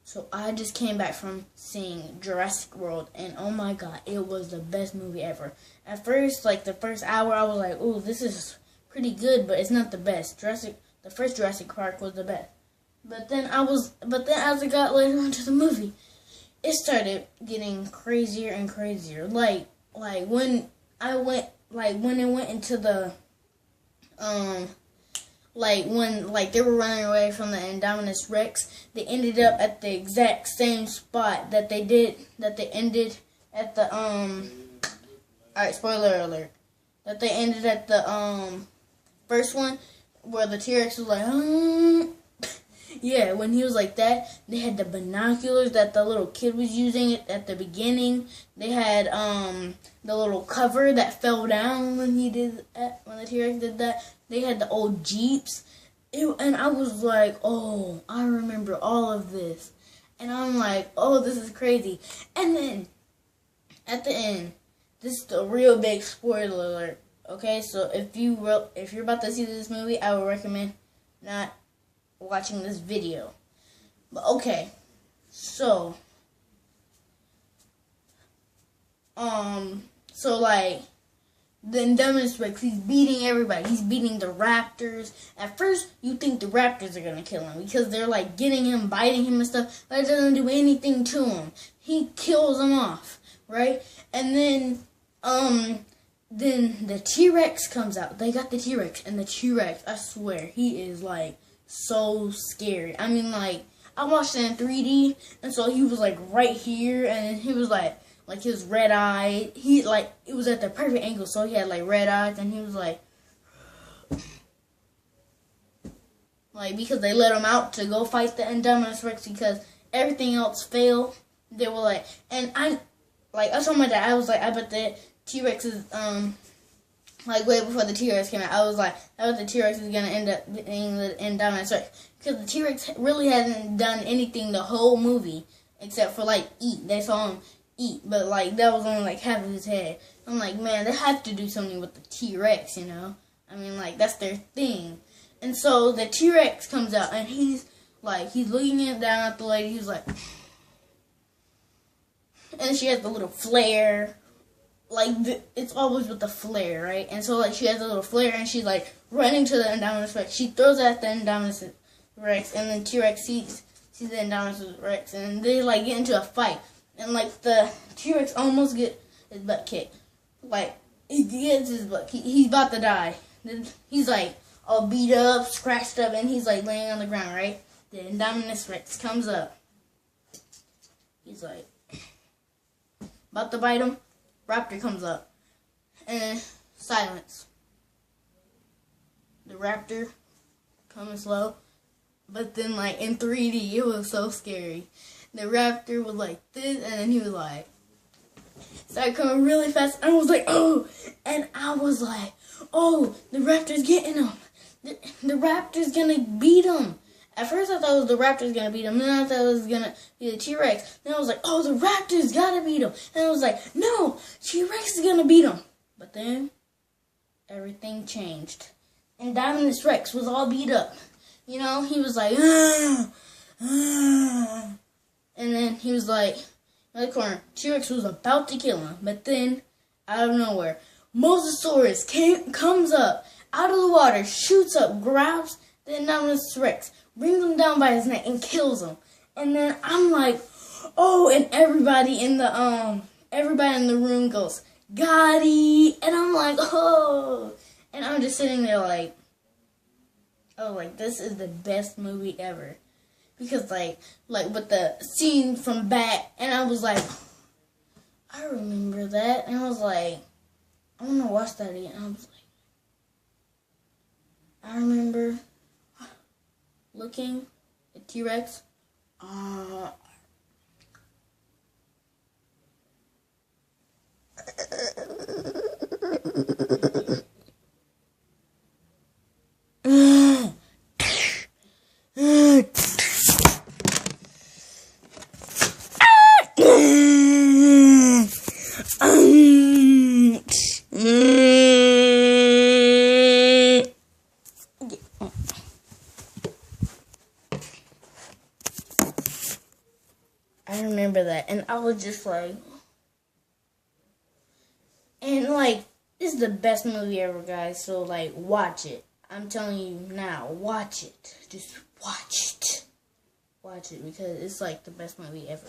So I just came back from seeing Jurassic World, and oh my god, it was the best movie ever. At first, like the first hour, I was like, "Ooh, this is pretty good," but it's not the best. The first Jurassic Park was the best. But then as I got later into the movie, it started getting crazier and crazier. Like when it went into the when they were running away from the Indominus Rex, they ended up at the exact same spot that they ended at the alright, spoiler alert. That they ended at the first one where the T-Rex was like, yeah, when he was like that, they had the binoculars that the little kid was using at the beginning. They had the little cover that fell down when the T-Rex did that. They had the old Jeeps. And I was like, oh, I remember all of this. And I'm like, oh, this is crazy. And then, at the end, this is the real big spoiler alert. Okay, so if you're about to see this movie, I would recommend not watching this video. But okay, so like the Indominus Rex, he's beating everybody. He's beating the raptors. At first, you think the raptors are gonna kill him because they're like getting him, biting him and stuff, but it doesn't do anything to him. He kills them off, right? And then the T-Rex comes out. They got the T-Rex, and the T-Rex, I swear, he is like so scary. I mean, like, I watched it in 3D, and so he was like right here, and he was like his red eye. He like, it was at the perfect angle, so he had like red eyes, and he was like because they let him out to go fight the Indominus Rex because everything else failed. They were like, and I told my dad, I was like, I bet the T-Rex is like way before the T-Rex came out, I was like, I bet the T-Rex is gonna end up being the Indominus Rex because the T-Rex really hasn't done anything the whole movie except for like eat. They saw him eat, but like that was only like half of his head. I'm like, man, they have to do something with the T-Rex, you know? I mean, like, that's their thing. And so the T-Rex comes out, and he's looking down at the lady. He's like, and she has the little flare. It's always with the flare, right? And so, like, she has a little flare, and she's, like, running to the Indominus Rex. She throws it at the Indominus Rex, and then T-Rex sees the Indominus Rex, and they, like, get into a fight. And, like, the T-Rex almost gets his butt kicked. Like, he gets his butt kicked. He's about to die. He's, like, all beat up, scratched up, and he's, like, laying on the ground, right? The Indominus Rex comes up. He's, like, about to bite him. Raptor comes up. And silence. The raptor coming slow. But then, like, in 3D, it was so scary. The raptor was like this, and then he was like, started coming really fast, and I was like, oh, and I was like, oh, the raptor's getting him. The raptor's gonna beat him. At first I thought it was the raptor's gonna beat him, then I thought it was gonna be the T-Rex. Then I was like, oh, the raptor's gotta beat him. And I was like, no, T-Rex is gonna beat him. But then, everything changed. And Indominus Rex was all beat up. You know, he was like, and then he was like, in the corner, T-Rex was about to kill him. But then, out of nowhere, Mosasaurus comes up, out of the water, shoots up, grabs the Indominus Rex, brings him down by his neck, and kills him. And then I'm like, oh, and everybody in the room goes, Gotti! And I'm like, oh! And I'm just sitting there like, oh, like, this is the best movie ever. Because, like with the scene from back, and I was like, I remember that. And I was like, I want to watch that again. And I was like, I remember looking at T-Rex. I remember that, and I was just like, and like, this is the best movie ever, guys. So like, watch it. I'm telling you now, watch it. Just watch it. Watch it because it's like the best movie ever.